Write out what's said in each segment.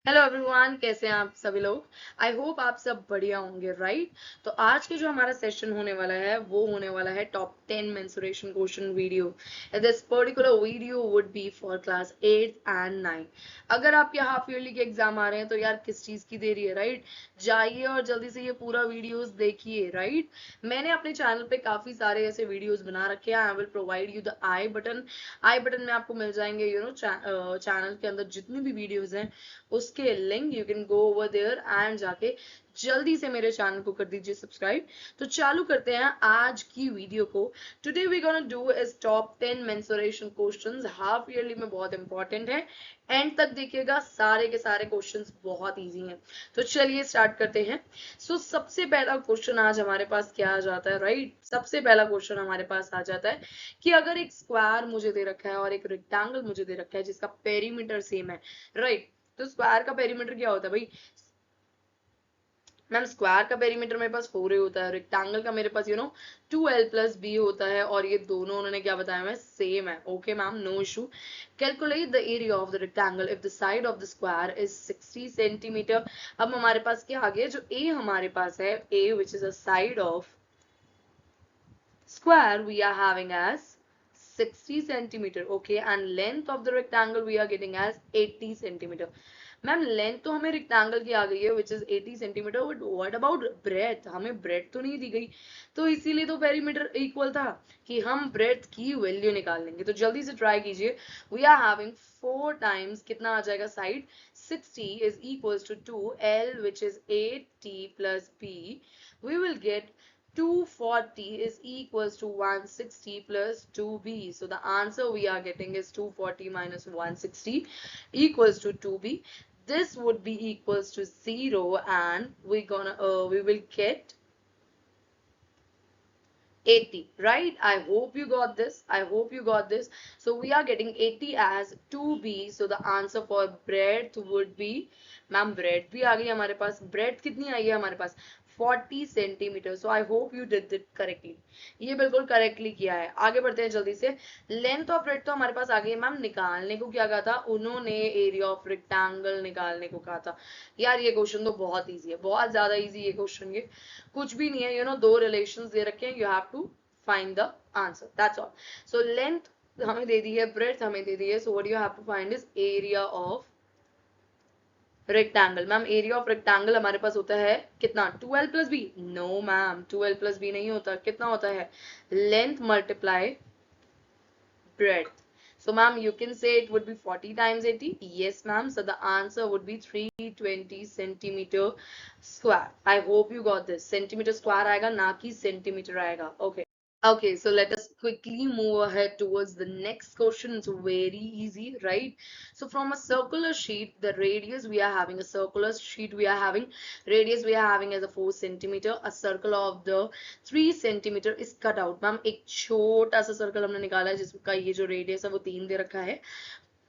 Hello everyone, कैसे हैं आप सभी लोग। आई होप आप सब बढ़िया होंगे, राइट। तो आज के जो हमारा सेशन होने वाला है वो होने वाला है top 10 mensuration question video. This particular video would be for class 8 and 9। अगर आपके हाफ ईयरली के एग्जाम आ रहे हैं तो यार किस चीज की देरी है, राइट। जाइए और जल्दी से ये पूरा वीडियोस देखिए, राइट। मैंने अपने चैनल पे काफी सारे ऐसे वीडियोस बना रखे हैं। I will provide you the I button में आपको मिल जाएंगे, चैनल के अंदर जितनी भी वीडियोस हैं उसके link you can go over there and जाके जल्दी से मेरे चैनल को कर दीजिए सब्सक्राइब। तो चालू करते हैं आज की वीडियो को। Today we gonna do is top 10 mensuration questions, half yearly में बहुत इंपॉर्टेंट है। एंड तक देखिएगा, सारे के सारे क्वेश्चंस बहुत इजी हैं। तो चलिए स्टार्ट करते हैं। सबसे पहला क्वेश्चन आज हमारे पास क्या आ जाता है, राइट। सबसे पहला क्वेश्चन हमारे पास आ जाता है कि अगर एक स्क्वायर मुझे दे रखा है और एक रेक्टेंगल मुझे दे रखा है जिसका पेरीमीटर सेम है, राइट। तो स्क्वायर का पेरीमीटर क्या होता है भाई। मैम स्क्वायर का पेरीमीटर मेरे पास 4a होता है, रेक्टेंगल का मेरे पास 2l+b होता है, और ये दोनों उन्होंने क्या बताया है, सेम है। Okay ma'am, no issue. Calculate the area of the rectangle if the side of the square is 60 centimeter. अब हमारे पास क्या आ गया, जो a हमारे पास है, a which is a side of square we are having as 60 centimeter, okay, and length of the rectangle we are getting as 80 centimeter. Ma'am length तो हमें रेक्टेंगल की आ गई है which is 80 centimeter, but what about breadth, हमें breadth तो नहीं दी गई। तो इसीलिए तो पेरीमीटर इक्वल था कि हम ब्रेथ की वैल्यू निकाल लेंगे। तो जल्दी से ट्राई कीजिए। वी आर हैविंग 4 टाइम्स कितना आ जाएगा side, 60 is equals to 2l which is 80 plus b. We will get 240 is equals to 160 plus 2b. So the answer we are getting is 240 minus 160 equals to 2b. This would be equals to 0, and we will get 80, right. I hope you got this. I hope you got this. So we are getting 80 as 2b. So the answer for breadth would be, ma'am breadth भी आ गई हमारे पास। breadth कितनी आई है हमारे पास, 40 centimetre. So I hope you did it correctly. ये बिल्कुल correctly किया है। आगे बढ़ते हैं जल्दी से। लेंथ ऑफ ब्रेड तो हमारे पास आ गई है। मैम निकालने को क्या कहा था उन्होंने, एरिया ऑफ रेक्टेंगल निकालने को कहा था। यार ये क्वेश्चन तो बहुत इजी है, बहुत ज्यादा इजी ये क्वेश्चन। ये कुछ भी नहीं है, दो रिलेशंस दे रखे हैं, you have to find the answer, that's all. So length हमें दे दी है, ब्रेड्थ हमें दे दी है, so what you have to find is area of rectangle. Ma'am area of rectangle हमारे पास होता है कितना, 2l+b। नो मैम, 2l+b नहीं होता, कितना होता है, length multiply breadth. So ma'am, you can say it would be 40 times 80. Yes ma'am. So the answer would be 320 centimeter square. I hope you got this. Centimeter square आएगा ना कि centimeter आएगा. Okay. Okay, so let us quickly move ahead towards the next question. It's very easy, right? So from a circular sheet, the radius we are having, a circular sheet we are having, radius we are having as a 4 centimeter, a circle of the 3 centimeter is cut out. Ma'am एक छोटा सा circle हमने निकाला है जिसका ये जो radius है वो 3 दे रखा है।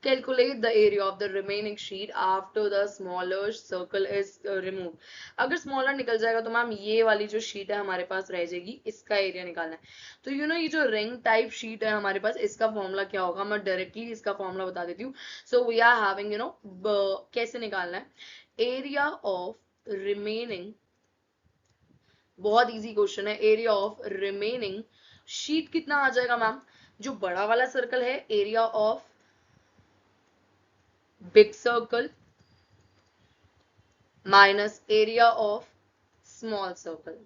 Calculate the area of the remaining sheet after the smaller circle is removed. अगर smaller निकल जाएगा तो मैम ये वाली जो शीट है हमारे पास रह जाएगी, इसका एरिया निकालना है। तो ये जो रिंग टाइप शीट है हमारे पास, इसका फॉर्मूला क्या होगा, मैं डायरेक्टली इसका फॉर्मूला बता देती हूँ। सो वी आर हैविंग कैसे निकालना है एरिया ऑफ रिमेनिंग। बहुत इजी क्वेश्चन है। एरिया ऑफ रिमेनिंग शीट कितना आ जाएगा मैम, जो बड़ा वाला सर्कल है, area of big circle minus area of small circle।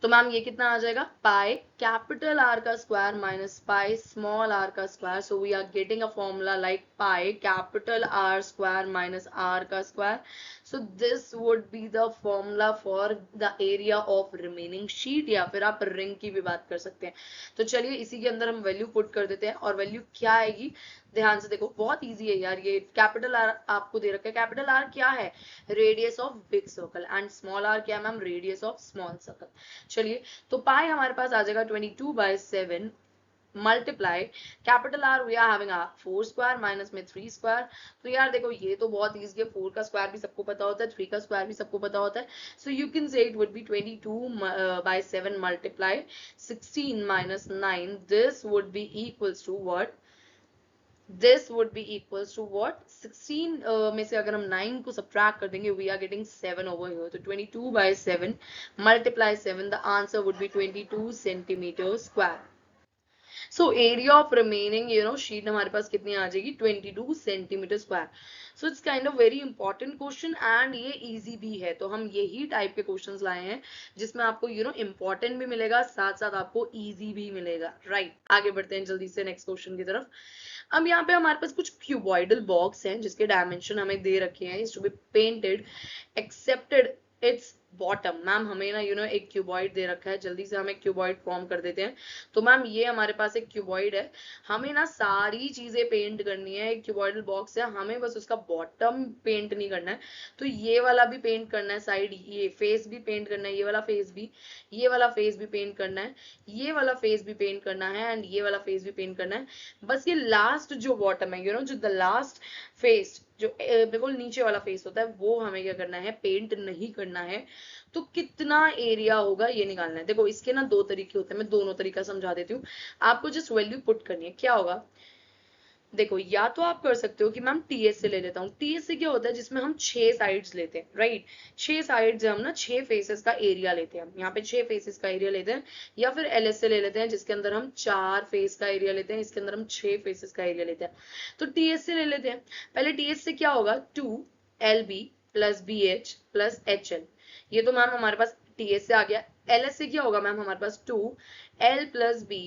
तो मैम ये कितना आ जाएगा, पाई कैपिटल आर का square minus pi small R का square. So we are getting a formula like pi capital R square minus R का square. So this would be the formula for the area of remaining sheet, या फिर आप ring की भी बात कर सकते हैं। तो चलिए इसी के अंदर हम वैल्यू पुट कर देते हैं, और वैल्यू क्या आएगी, ध्यान से देखो, बहुत इजी है यार। ये कैपिटल आर आपको दे रखा है। कैपिटल आर क्या है, radius of big circle, and small R क्या है ma'am, radius of small circle. चलिए, तो पाई हमारे पास आ जाएगा 22/7 multiply capital R we are having 4 square minus में 3 स्क्वायर। तो यार देखो ये तो बहुत इजी है, 4 का स्क्वायर भी सबको पता होता है, 3 का स्क्वायर भी सबको पता होता है। So you can say it would be 22/7 multiply 16 minus 9। This would be equals to what, this would be equals to what? 16 में से अगर हम 9 को subtract कर देंगे, we are getting 7 over here. तो 22 by 7 multiply 7, the answer would be 22 centimeters square. So area of remaining sheet हमारे पास कितनी आ जाएगी? 22 centimetre square. So it's kind of very important question and ये इजी भी है. तो हम यही टाइप के क्वेश्चंस लाए हैं जिसमें आपको इंपॉर्टेंट भी मिलेगा, साथ साथ आपको इजी भी मिलेगा. राइट, आगे बढ़ते हैं जल्दी से नेक्स्ट क्वेश्चन की तरफ. अब यहाँ पे हमारे पास कुछ क्यूबॉइडल बॉक्स हैं जिसके डायमेंशन हमें दे रखे हैं. Is to be painted excepted its bottom. Ma'am हमें ना एक क्यूबॉइड दे रखा है, जल्दी से हम एक क्यूबॉइड फॉर्म कर देते हैं. तो मैम ये हमारे पास एक क्यूबॉइड है, हमें ना सारी चीजें पेंट करनी है. एक क्यूबॉइडल बॉक्स है, हमें बस उसका बॉटम पेंट नहीं करना है. तो ये वाला भी पेंट करना है, साइड ये फेस भी पेंट करना है, ये वाला फेस भी, ये वाला फेस भी पेंट करना है, ये वाला फेस भी पेंट करना है एंड ये वाला फेस भी पेंट करना है. बस ये लास्ट जो बॉटम है जो द लास्ट फेस जो बिल्कुल नीचे वाला फेस होता है वो हमें क्या करना है? पेंट नहीं करना है. तो कितना एरिया होगा ये निकालना है. देखो इसके ना दो तरीके होते हैं, मैं दोनों तरीका समझा देती हूँ. आपको जस्ट वैल्यू पुट करनी है. क्या होगा? देखो या तो आप कर सकते हो कि मैम टीएस से ले लेता हूँ. टीएस से क्या होता है? जिसमें हम 6 साइड्स लेते हैं. राइट, 6 साइड्स हम ना 6 फेसेस का एरिया लेते हैं. यहाँ पे 6 फेसेस का एरिया लेते हैं. या फिर एलएस से ले लेते हैं जिसके अंदर हम 4 फेस का एरिया लेते हैं, इसके अंदर हम 6 फेसेस का एरिया लेते हैं. तो टीएस से ले लेते हैं. पहले टीएस से क्या होगा? 2LB plus BH plus HL. ये तो मैम हमारे पास टीएस से आ गया. एलएस से क्या होगा मैम? हमारे पास 2L plus B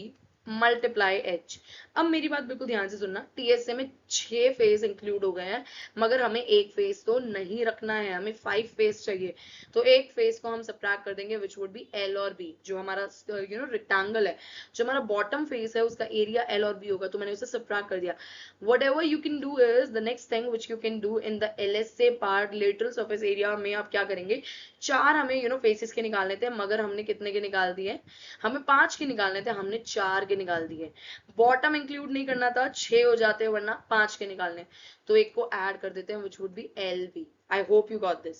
multiply H. अब मेरी बात बिल्कुल ध्यान से सुनना, टीएसए में 6 फेज इंक्लूड हो गए हैं, मगर हमें एक फेज तो नहीं रखना है, हमें 5 फेज चाहिए. तो एक फेज को हम सब्ट्रैक्ट कर देंगे विच वुड बी L और B. जो हमारा रेक्टेंगल है, जो हमारा बॉटम फेस है उसका एरिया L और B होगा, तो मैंने उसे सब्ट्रैक्ट कर दिया. What ever you can do is the next thing which you can do in the LSA part, lateral surface area में आप क्या करेंगे? 4 हमें फेसेस के निकालने थे, मगर हमने कितने के निकाल दिए? हमें 5 के निकालने थे, हमने 4 के निकाल दिए. बॉटम इंक्लूड नहीं करना था, 6 हो जाते वरना 5 के निकालने. तो एक को ऐड कर देते हैं विच would B LB. I hope you got this.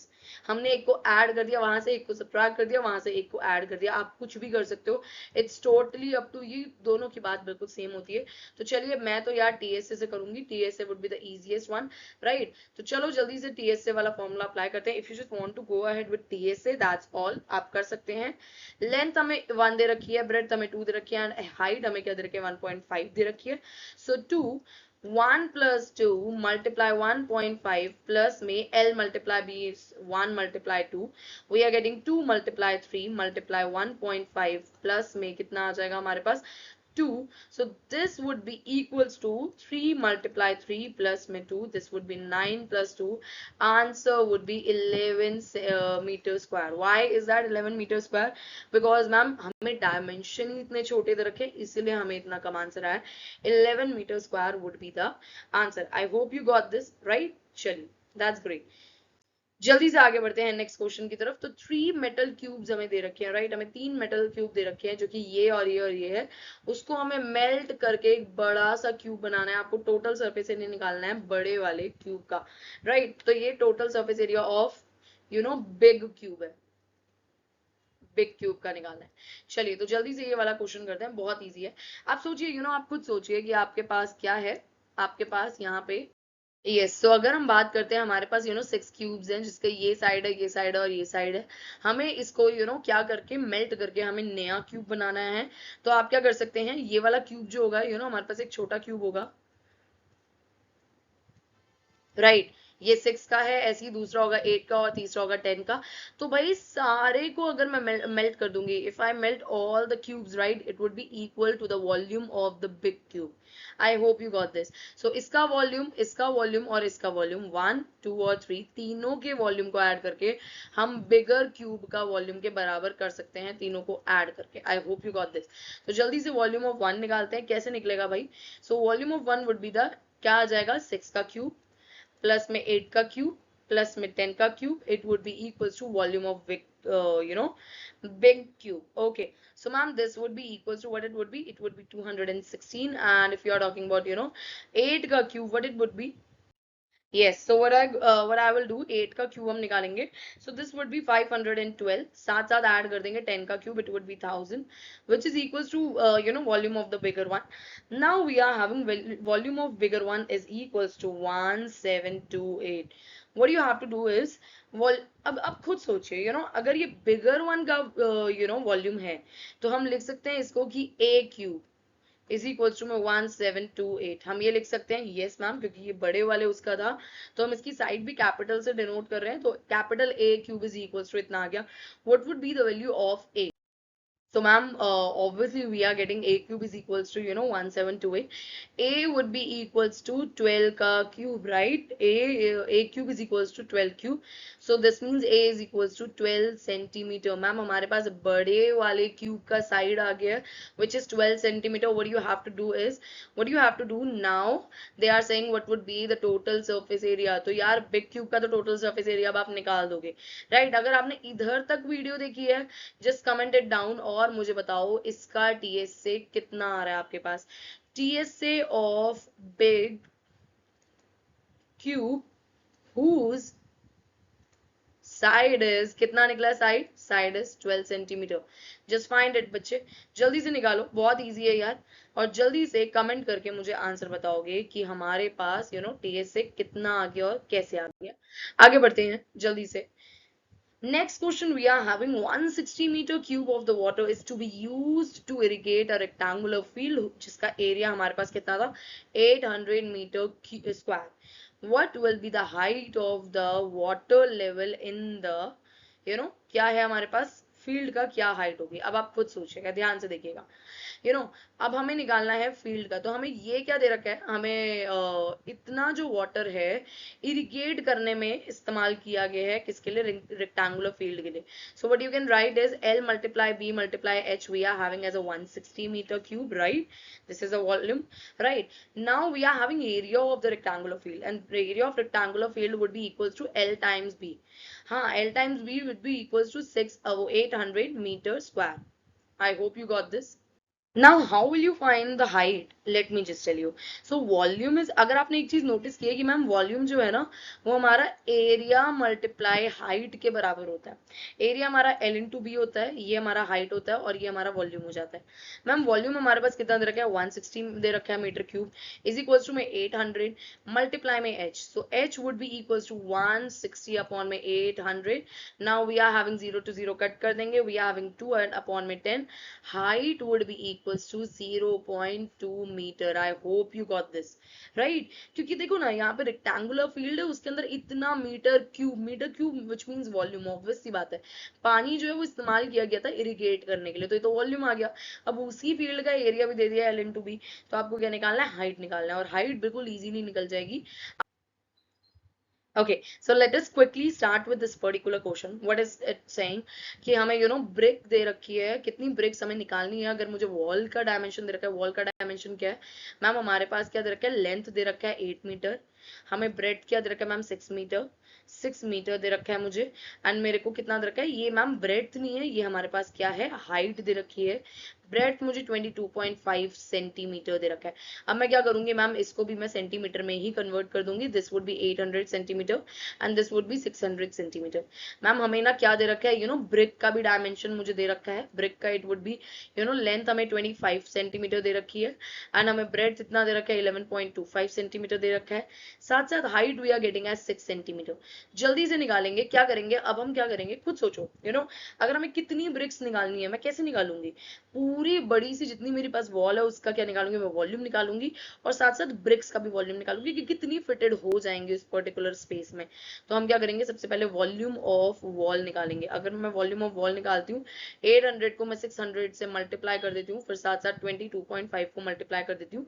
हमने एक को ऐड कर दिया, वहां से एक को सब्ट्रैक्ट कर दिया, वहां से एक को ऐड कर दिया. आप कुछ भी कर सकते हो, it's totally up to you. दोनों की बात बिल्कुल सेम होती है. तो चलिए मैं तो यार टीएसए से करूंगी. TSA would be the easiest one. Right, तो चलो जल्दी से टीएसए वाला फॉर्मूला अप्लाई करते हैं. If you just want to go ahead with TSA that's all, आप कर सकते हैं. लेंथ हमें 1 दे रखी है, ब्रेड्थ हमें 2 दे रखी है एंड हाइट हमें क्या दे रखी है? 1.5 दे रखी है. सो 1 plus 2 multiply 1.5 plus में L multiply B is 1 multiply 2. We are getting 2 multiply 3 multiply 1.5 plus में कितना आ जाएगा हमारे पास? 2. So this would be equals to 3 multiply 3 plus में 2. This would be 9 plus 2. Answer would be 11 meter square. Why is that 11 meter square? Because ma'am हमें dimension ही इतने छोटे दे रखे, इसीलिए हमें इतना कम आंसर आया. 11 meter square would be the answer. I hope you got this right. चलिए, that's great. जल्दी से आगे बढ़ते हैं नेक्स्ट क्वेश्चन की तरफ. तो 3 मेटल क्यूब्स हमें दे रखे हैं. राइट, हमें 3 मेटल क्यूब दे रखे हैं जो कि ये और ये और ये है. उसको हमें मेल्ट करके एक बड़ा सा क्यूब बनाना है. आपको टोटल सरफेस एरिया निकालना है बड़े वाले क्यूब का. राइट, तो ये total surface area of big cube है, बिग क्यूब का निकालना है. चलिए तो जल्दी से ये वाला क्वेश्चन करते हैं, बहुत ईजी है. आप सोचिए आप खुद सोचिए कि आपके पास क्या है. आपके पास यहाँ पे यस, तो अगर हम बात करते हैं हमारे पास 6 क्यूब्स हैं जिसके ये साइड है, ये साइड है और ये साइड है. हमें इसको क्या करके मेल्ट करके हमें नया क्यूब बनाना है. तो आप क्या कर सकते हैं? ये वाला क्यूब जो होगा हमारे पास एक छोटा क्यूब होगा. राइट, ये 6 का है, ऐसे ही दूसरा होगा 8 का और तीसरा होगा 10 का. तो भाई सारे को अगर मैं मेल्ट कर दूंगी, if I melt all the cubes, right, it would be equal to the volume of the big cube. I hope you got this. So इसका वॉल्यूम और इसका वॉल्यूम 1 2 और 3 तीनों के वॉल्यूम को ऐड करके हम बिगर क्यूब का वॉल्यूम के बराबर कर सकते हैं, तीनों को ऐड करके. आई होप यू गॉट दिस. तो जल्दी से वॉल्यूम ऑफ 1 निकालते हैं. कैसे निकलेगा भाई? So volume of 1 would be the, क्या आ जाएगा? 6 का क्यूब प्लस में 8 का क्यूब प्लस में 10 का cube. It would be equals to volume of big cube. Okay, so ma'am this would be equals to what? It would be 216. And if you are talking about 8 ka cube, what it would be? Yes, so what I will do, 8 का cube हम निकालेंगे. So this would be 512. साथ साथ add कर देंगे 10 का cube, it would be 1000, which is equals to volume of the bigger one. Now we are having volume of bigger one is equals to 1728. What you have to do is अब खुद सोचिए, अगर ये bigger one का volume है, तो हम लिख सकते हैं इसको कि a cube is equals to में 1728. हम ये लिख सकते हैं, यस मैम, क्योंकि ये बड़े वाले उसका था, तो हम इसकी साइड भी कैपिटल से डिनोट कर रहे हैं, तो capital A cube is equals to इतना आ गया. What would be the value of A? So ma'am, obviously we are getting a cube is equals to 1728. A would be equals to 12 ka cube, right? A cube is equals to 12 cube. So this means A is equals to 12 centimeter. Ma'am, हमारे पास बड़े वाले cube का side आ गया, which is 12 centimeter. What you have to do now, they are saying what would be the total surface area. तो यार big cube का तो total surface area अब आप निकाल दोगे, right? अगर आपने इधर तक वीडियो देखी है, just comment it down और मुझे बताओ इसका TSA कितना आ रहा है आपके पास. TSA of big cube whose side is कितना निकला है? Side is 12 centimetre. Just find it बच्चे, जल्दी से निकालो, बहुत इजी है यार, और जल्दी से कमेंट करके मुझे आंसर बताओगे कि हमारे पास TSA कितना आ गया और कैसे आ गया. आगे बढ़ते हैं जल्दी से. Next question, we are having 160 meter cube of the water is to be used to irrigate a rectangular field जिसका area हमारे पास कितना था? 800 meter square. What will be the height of the water level in the क्या है हमारे पास? Field का क्या height होगी? अब आप खुद सोचिएगा, ध्यान से देखिएगा. अब हमें निकालना है फील्ड का, तो हमें ये क्या दे रखा है? हमें इतना जो वाटर है इरिगेट करने में इस्तेमाल किया गया है, किसके लिए? रेक्टेंगुलर फील्ड के लिए. सो what you can right is L multiply B multiply H. We are having as a 160 meter cube, right? This is a volume, right? Now we are having area of the rectangular field, and the area of rectangular field would be equals to L times B. हाँ, L times B would be equals to 800 meter square. I hope you got this. Now how will you find the height? Let me just tell you. So volume is, अगर आपने एक चीज notice की है कि ma'am volume जो है ना, वो हमारा एरिया मल्टीप्लाई हाइट के बराबर होता है. एरिया हमारा L इंटू बी होता है, ये हमारा हाइट होता है, और ये हमारा वॉल्यूम हो जाता है. मैम वॉल्यूम हमारे पास कितना दे रखा है? 160 दे रखा है meter cube, is equals to में 800 मल्टीप्लाई में H. So H would be equals to 160 upon में 800. Now we are having 0 to 0 cut कर देंगे, वी आर हैविंग 2 अपॉन में 10. Height would be equals to 0.2 meter. I hope you got this, right? क्योंकि देखो ना, यहाँ पे रेक्टेंगुलर फील्ड है, उसके अंदर इतना metre cube which means volume. Obvious सी बात है, पानी जो है वो इस्तेमाल किया गया था इरिगेट करने के लिए, तो ये तो वॉल्यूम आ गया. अब उसी फील्ड का एरिया भी दे दिया L इंटू बी, तो आपको क्या निकालना है? हाइट निकालना है, और हाइट बिल्कुल इजीली निकल जाएगी. Okay, so let us quickly start with this particular question. What is it saying? कि हमें ब्रिक दे रखी है, कितनी ब्रिक्स हमें निकालनी है. अगर मुझे वॉल का डायमेंशन दे रखा है, वॉल का डायमेंशन क्या है मैम? हमारे पास क्या दे रखा है? लेंथ दे रखा है 8 मीटर. हमें ब्रेड क्या दे रखा है मैम? 6 मीटर. 6 मीटर दे रखा है मुझे. एंड मेरे को कितना दे रखा है? ये मैम ब्रेड नहीं है, ये हमारे पास क्या है? हाइट दे रखी है. ब्रेड मुझे 22.5 सेंटीमीटर दे रखा है. अब मैं क्या करूंगी मैम? इसको भी मैं सेंटीमीटर में ही कन्वर्ट कर दूंगी. This would B 800 centimetre and this would B 600 centimetre. Ma'am हमें ना क्या दे रखा है? ब्रिक का भी डायमेंशन मुझे दे रखा है. ब्रिक का इट वुड बी लेंथ हमें 25 सेंटीमीटर दे रखी है, एंड हमें ब्रेड कितना दे रखा है? 11.25 सेंटीमीटर दे रखा है. साथ साथ height we are getting as 6 centimeter. जल्दी से निकालेंगे, क्या करेंगे अब? हम क्या करेंगे खुद सोचो. अगर हमें कितनी ब्रिक्स निकालनी है, मैं कैसे निकालूंगी? पूरी बड़ी सी जितनी मेरे पास वॉल है उसका क्या निकालूंगी? मैं वॉल्यूम निकालूंगी, और साथ साथ ब्रिक्स का भी वॉल्यूम निकालूंगी कि कितनी फिटेड हो जाएंगे उस पर्टिकुलर स्पेस में. तो हम क्या करेंगे? सबसे पहले वॉल्यूम ऑफ वॉल निकालेंगे. अगर मैं वॉल्यूम ऑफ वॉल निकालती हूँ, 800 को मैं 600 से मल्टीप्लाई कर देती हूँ, फिर साथ साथ 22.5 को मल्टीप्लाई कर देती हूँ.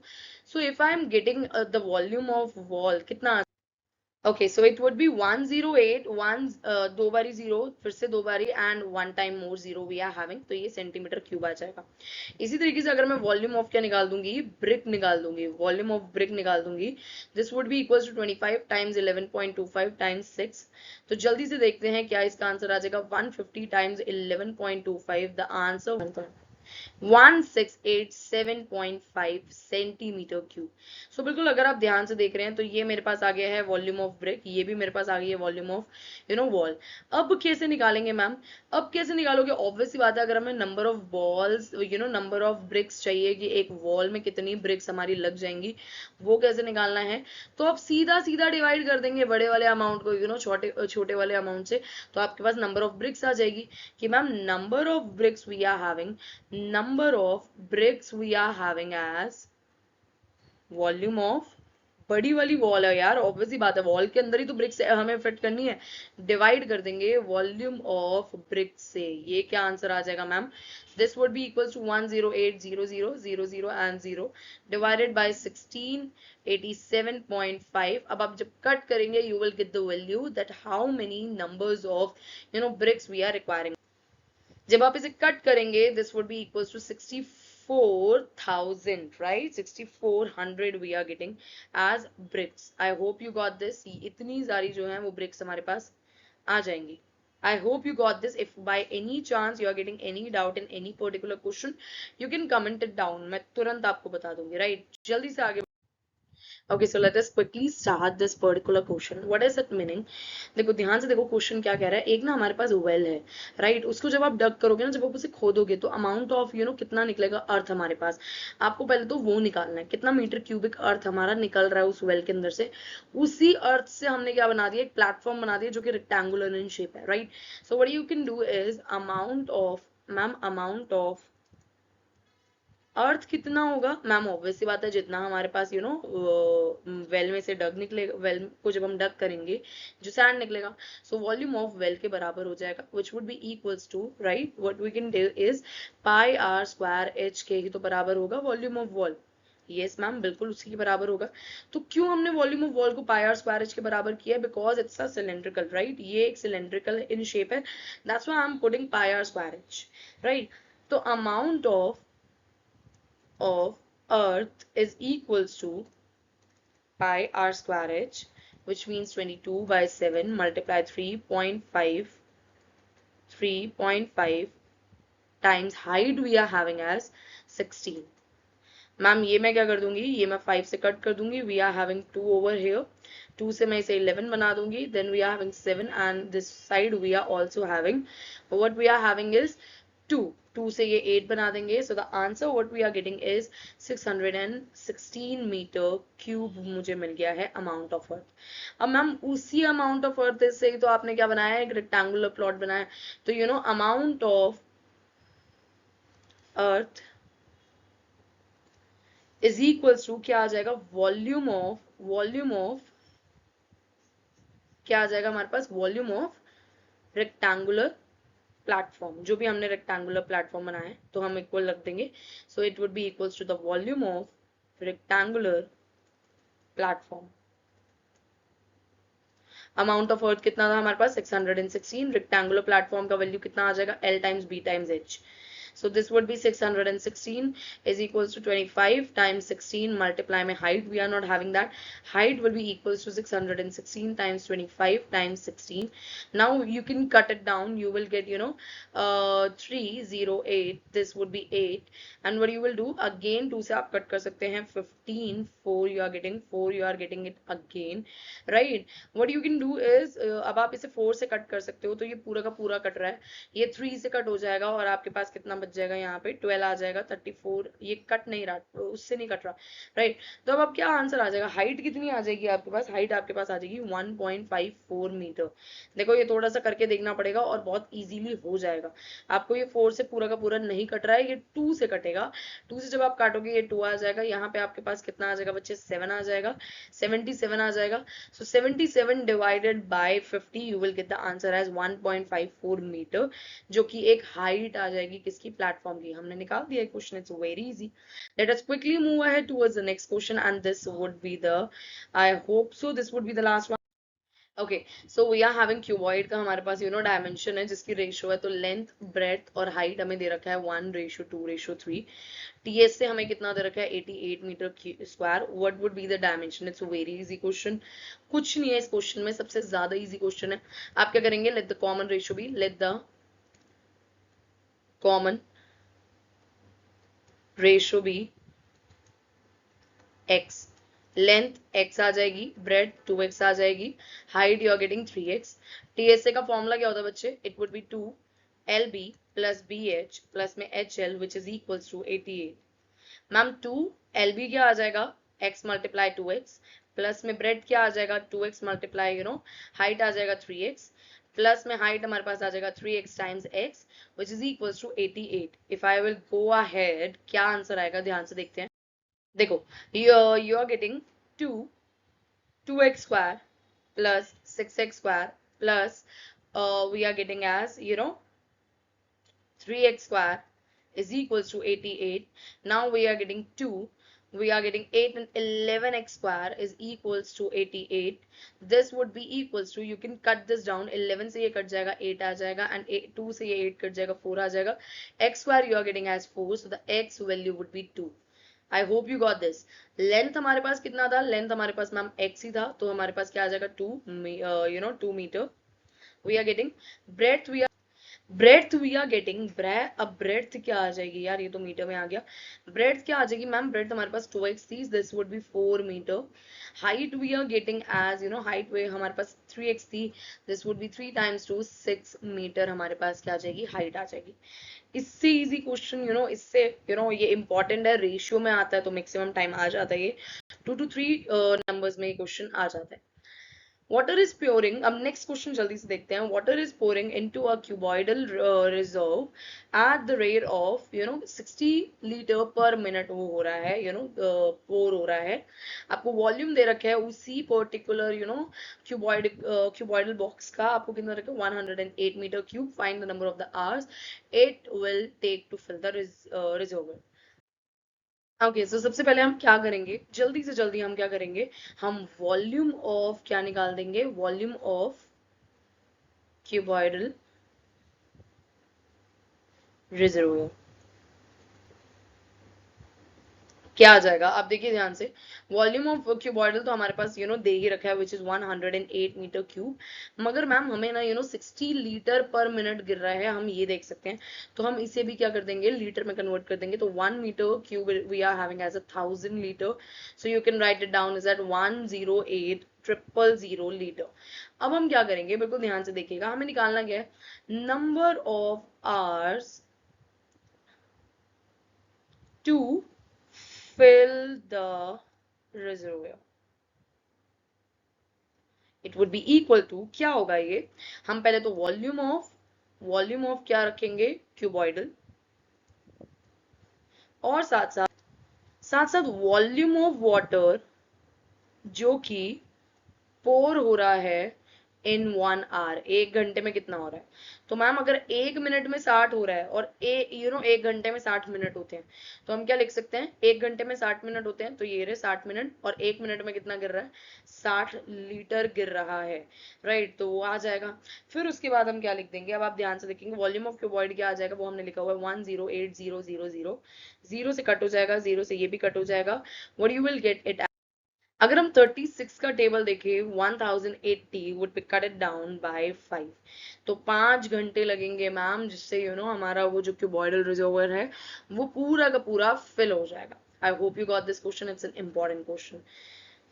So if I am getting the volume of wall कितना? Okay, so it would be 108. दो बारी जीरो, फिर से दो बारी, and one time more zero we are having, तो ये सेंटीमीटर क्यूब आ जाएगा. इसी तरीके से अगर मैं वॉल्यूम ऑफ क्या निकाल दूंगी? ब्रिक निकाल दूंगी. वॉल्यूम ऑफ ब्रिक निकाल दूंगी. This would be equal to 25 times 11.25 times 6. तो जल्दी से देखते हैं क्या इसका आंसर आ जाएगा. 150 times 11.25. The answer 1687.5 centimetre cube. So बिल्कुल अगर आप ध्यान से देख रहे हैं तो ये मेरे पास आ गया है वॉल्यूम ऑफ ब्रिक, ये भी मेरे पास आ गई है वॉल्यूम ऑफ वॉल। अब कैसे निकालेंगे मैम? अब कैसे निकालोगे? ऑब्वियस सी बात है, अगर हमें number of balls number of BRICS चाहिए कि एक वॉल में कितनी ब्रिक्स हमारी लग जाएंगी, वो कैसे निकालना है? तो आप सीधा सीधा डिवाइड कर देंगे बड़े वाले अमाउंट को छोटे छोटे वाले अमाउंट से, तो आपके पास नंबर ऑफ ब्रिक्स आ जाएगी कि ma'am number of bricks we are having, number of bricks we are having as volume of, बड़ी वाली वॉल है यार, ऑब्वियसली बात है, वॉल के अंदर ही तो ब्रिक्स हमें फिट करनी है, डिवाइड कर देंगे वॉल्यूम ऑफ ब्रिक्स से। ये क्या आंसर आ जाएगा ma'am? This would be equal to 1080000 and 0 divided by 1687.5। अब आप जब कट करेंगे you will get the value that how many numbers of bricks we are requiring. जब आप इसे कट करेंगे this would be equals to 64,000, right? 6400 we are getting as bricks. I hope you got this. इतनी सारी जो है वो BRICS हमारे पास आ जाएंगी। I hope you got this. If by any chance you are getting any doubt in any particular question, you can comment it down. मैं तुरंत आपको बता दूंगी, right? जल्दी से आगे। Okay, so let us quickly start this particular question. What is it meaning? देखो ध्यान से देखो, क्वेश्चन क्या कह रहा है। एक ना हमारे पास वेल है, राइट? उसको जब आप डग करोगे ना, जब आप उसे खोदोगे तो अमाउंट ऑफ कितना निकलेगा अर्थ हमारे पास। आपको पहले तो वो निकालना है कितना मीटर क्यूबिक अर्थ हमारा निकल रहा है उस वेल के अंदर से। उसी अर्थ से हमने क्या बना दिया, एक प्लेटफॉर्म बना दिया जो कि रेक्टेंगुलर इन शेप है, right? So what you can do is amount of, ma'am amount of earth कितना होगा? मैम ऑब्वियस सी बात है, जितना हमारे पास वेल में से डग निकलेगा, वेल को जब हम डग करेंगे जो सैंड निकलेगा, सो वॉल्यूम ऑफ वेल के बराबर हो जाएगा, which would be equals to, right, what we can do is pi r square h के ही तो बराबर होगा volume of wall. Yes ma'am, बिल्कुल उसी के बराबर होगा। तो क्यों हमने वॉल्यूम ऑफ वॉल को पाई आर स्क्वायर एच के बराबर किया? Because it's a cylindrical, right? ये एक सिलेंड्रिकल इन शेप है, that's why I am putting pi r square h, right? तो amount of earth is equals to pi r square h, which means 22 by 7 multiply 3.5 times height we are having as 16। Ma'am ये मैं क्या कर दूंगी, ये मैं 5 से cut कर दूंगी, we are having 2 over here, 2 से मैं इसे 11 बना दूंगी, then we are having 7 and this side we are also having, what we are having is 2, 2 से ये 8 बना देंगे। So the answer what we are getting is 616 metre cube मुझे मिल गया है अमाउंट ऑफ अर्थ। अब मैम उसी अमाउंट ऑफ अर्थ से ही तो आपने क्या बनाया है, एक रेक्टेंगुलर प्लॉट बनाया है। तो amount of earth is equals to क्या आ जाएगा, वॉल्यूम ऑफ क्या आ जाएगा हमारे पास, वॉल्यूम ऑफ रेक्टेंगुलर प्लेटफॉर्म। जो भी हमने रेक्टेंगुलर प्लेटफॉर्म बनाया है तो हम इक्वल रख देंगे, so it would be equals to the volume of rectangular platform. Amount of earth कितना था हमारे पास, 616। रेक्टेंगुलर प्लेटफॉर्म का वैल्यू कितना आ जाएगा, L times B times H। So this would be 616 is equals to 25 times 16 multiply my height. We are not having that. Height will be equals to 616 times 25 times 16. Now you can cut it down. You will get 308. This would be 8. And what you will do again 2 से आप cut कर सकते हैं 15, 4 you are getting it again, right? What you can do is अब आप इसे 4 से cut कर सकते हो, तो ये पूरा का पूरा कट रहा है, ये 3 से कट हो जाएगा और आपके पास कितना बच जाएगा, यहाँ पे 12 आ जाएगा, 34 ये कट नहीं रहा, उससे नहीं कट रहा, राइट? तो अब क्या आंसर आ जाएगा, हाइट कितनी आ जाएगी आपके पास, हाइट आपके पास आ जाएगी 1.54 मीटर। देखो ये थोड़ा सा करके देखना पड़ेगा और बहुत इजीली हो जाएगा। आपको ये 4 से पूरा का पूरा नहीं कट रहा है, ये 2 से कटेगा, 2 से जब आप काटोगे ये 2 आ जाएगा, यहाँ पे आपके पास कितना आ जाएगा बच्चे, 7 आ जाएगा, 77 आ जाएगा। So 77 divided by 50 you will get the answer as 1.54 metre, जो कि एक हाइट आ जाएगी किसकी, प्लेटफॉर्म की। हमने निकाल दिया question, it's very easy. Let us quickly move ahead towards the next question and this would be the, I hope so this would be the last one. Okay, so we are having cuboid का हमारे पास dimension है जिसकी ratio है, तो length breadth और height हमें दे रखा है 1:2:3। टीएस से हमें कितना दे रखा है, 88 metre square. What would be the dimension? It's very easy question, कुछ नहीं है इस क्वेश्चन में, सबसे ज्यादा इजी क्वेश्चन है। आप क्या करेंगे, let the common ratio be, let the common ratio be x, length x आ जाएगी, ब्रेड 2x आ जाएगी, height you are getting 3x। TSA का फॉर्मूला क्या होता है बच्चे? It would be 2LB plus BH plus में HL which is equals to 88। Ma'am 2LB क्या आ जाएगा? x मल्टीप्लाई 2x प्लस में ब्रेड क्या आ जाएगा? 2x मल्टीप्लाई हाइट आ जाएगा 3x प्लस में हाइट हमारे पास आ जाएगा 3x times x which is equals to 88। If I will go ahead, क्या आंसर आएगा ध्यान से देखते हैं। देखो, you are getting 2x square plus 6x square plus we are getting as 3x square is equals to 88. Now we are getting 2, we are getting 8 and 11x square is equals to 88. This would be equals to, you can cut this down, 11 से ये cut जाएगा 8 आ जाएगा and 2 से ये 8 cut जाएगा 4 आ जाएगा, x square you are getting as 4, so the x value would be 2. I hope you got this. Length हमारे पास कितना था? लेंथ हमारे पास मैम x ही था, तो हमारे पास क्या आ जाएगा 2 metre. We are getting breadth, we are getting अब ब्रेथ क्या आ जाएगी यार? ये तो मीटर में आ गया। ब्रेथ क्या आ जाएगी मैम? ब्रेथ हमारे पास 2x थी, this would be 4 metre. Height we are getting as height वे हमारे पास 3x थी, this would be 3 times 2 6 metre हमारे पास क्या आ जाएगी? हाइट आ जाएगी। इससे इजी क्वेश्चन इससे ये इंपॉर्टेंट है, रेशियो में आता है तो मैक्सिमम टाइम आ जाता है, ये 2 to 3 नंबर्स में ये क्वेश्चन आ जाता है। वाटर इज प्योरिंग, अब नेक्स्ट क्वेश्चन जल्दी से देखते हैं। Water is pouring into a cuboidal reserve at the rate of 60 litre पर मिनट वो हो रहा है, पोर हो रहा है। आपको वॉल्यूम दे रखा है उसी पर्टिकुलर क्यूबॉइडल बॉक्स का, आपको कितना रखा है? 108 metre cube. Find the number of the hours it will take to fill the reservoir. Okay, so सबसे पहले हम क्या करेंगे, जल्दी से जल्दी हम क्या करेंगे, हम वॉल्यूम ऑफ क्या निकाल देंगे? वॉल्यूम ऑफ क्यूबॉइडल रिजर्वोयर क्या आ जाएगा? आप देखिए ध्यान से, वॉल्यूम ऑफ क्यूबॉइडल तो हमारे पास दे ही रखा है विच इज 108 मीटर क्यूब, मगर मैम हमें ना 60 लीटर पर मिनट गिर रहा है, हम ये देख सकते हैं, तो हम इसे भी क्या कर देंगे? लीटर में कन्वर्ट कर देंगे। तो 1 metre cube we are having as 1000 litre, so you can write it down is at 108,000 litre. अब हम क्या करेंगे, बिल्कुल ध्यान से देखिएगा, हमें निकालना क्या है? Number of hours to fill the reservoir. It would be equal to, क्या होगा ये? हम पहले तो वॉल्यूम ऑफ क्या रखेंगे? क्यूबॉइडल, और साथ साथ वॉल्यूम ऑफ वाटर जो कि पोर हो रहा है इन 1 आवर, 1 घंटे में कितना हो रहा है? तो मैम अगर 1 मिनट में 60 हो रहा है और 1 घंटे में 60 मिनट होते हैं, तो हम क्या लिख सकते हैं? 1 घंटे में 60 मिनट होते हैं, तो ये रहे 60 मिनट, और 1 मिनट में कितना गिर रहा है? 60 लीटर गिर रहा है, राइट? तो वो आ जाएगा। फिर उसके बाद हम क्या लिख देंगे? अब आप ध्यान से देखेंगे, वॉल्यूम ऑफ क्यूबॉइड क्या आ जाएगा? वो हमने लिखा हुआ है 108,000, 0 से कट हो जाएगा, 0 से ये भी कट हो जाएगा, what you will get it. अगर हम 36 का टेबल देखें, 1080 would be cut it down by 5, तो 5 घंटे लगेंगे मैम, जिससे हमारा वो जो क्यूबॉइडल रिजर्वर है वो पूरा का पूरा फिल हो जाएगा। आई hope you got this question, it's an important question,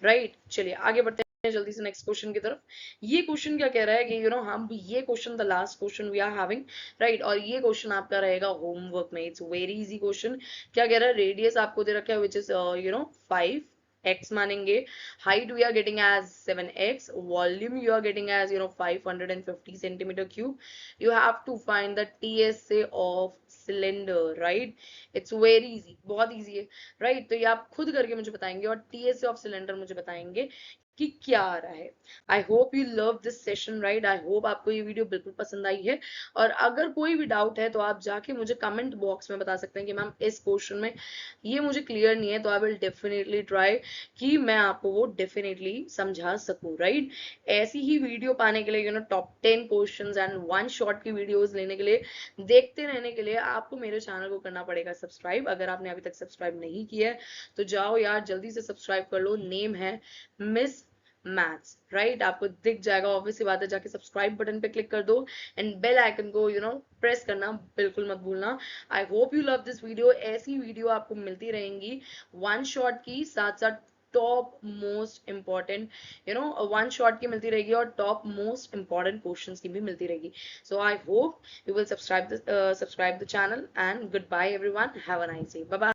right? चलिए आगे बढ़ते हैं जल्दी से नेक्स्ट क्वेश्चन की तरफ। ये क्वेश्चन क्या कह रहा है कि हम ये question the last question we are having, right? और ये क्वेश्चन आपका रहेगा होमवर्क में। It's very easy question. क्या कह रहा है? रेडियस आपको दे रखा है विच इज 5, x मानेंगे, height we are getting as 7x, volume you are getting as 550 centimetre cube. You have to find the TSA of cylinder, right? It's very easy, बहुत इजी है, राइट? तो ये आप खुद करके मुझे बताएंगे, और TSA ऑफ सिलेंडर मुझे बताएंगे कि क्या आ रहा है। आई hope you love this session, right? I hope आपको ये वीडियो बिल्कुल पसंद आई है, और अगर कोई भी डाउट है तो आप जाके मुझे कमेंट बॉक्स में बता सकते हैं कि मैम इस क्वेश्चन में ये मुझे क्लियर नहीं है, तो आई विल डेफिनेटली ट्राई कि मैं आपको वो डेफिनेटली समझा सकूं, राइट? ऐसी ही वीडियो पाने के लिए टॉप 10 क्वेश्चंस एंड 1 शॉट की वीडियोस लेने के लिए, देखते रहने के लिए, आपको मेरे चैनल को करना पड़ेगा सब्सक्राइब। अगर आपने अभी तक सब्सक्राइब नहीं किया है तो जाओ यार जल्दी से सब्सक्राइब कर लो। नेम है मिस मैथ्स, राइट? आपको दिख जाएगा, ऑब्वियसली बात है, जाके सब्सक्राइब बटन पे क्लिक कर दो एंड बेल आइकन को प्रेस करना बिल्कुल मत भूलना। आई hope you love this video. ऐसी वीडियो आपको मिलती रहेंगी वन शॉट की, साथ साथ top most important one shot की मिलती रहेगी और टॉप मोस्ट इम्पॉर्टेंट क्वेश्चंस की भी मिलती रहेगी। So I hope you will subscribe the channel and goodbye everyone, have a nice day, bye bye.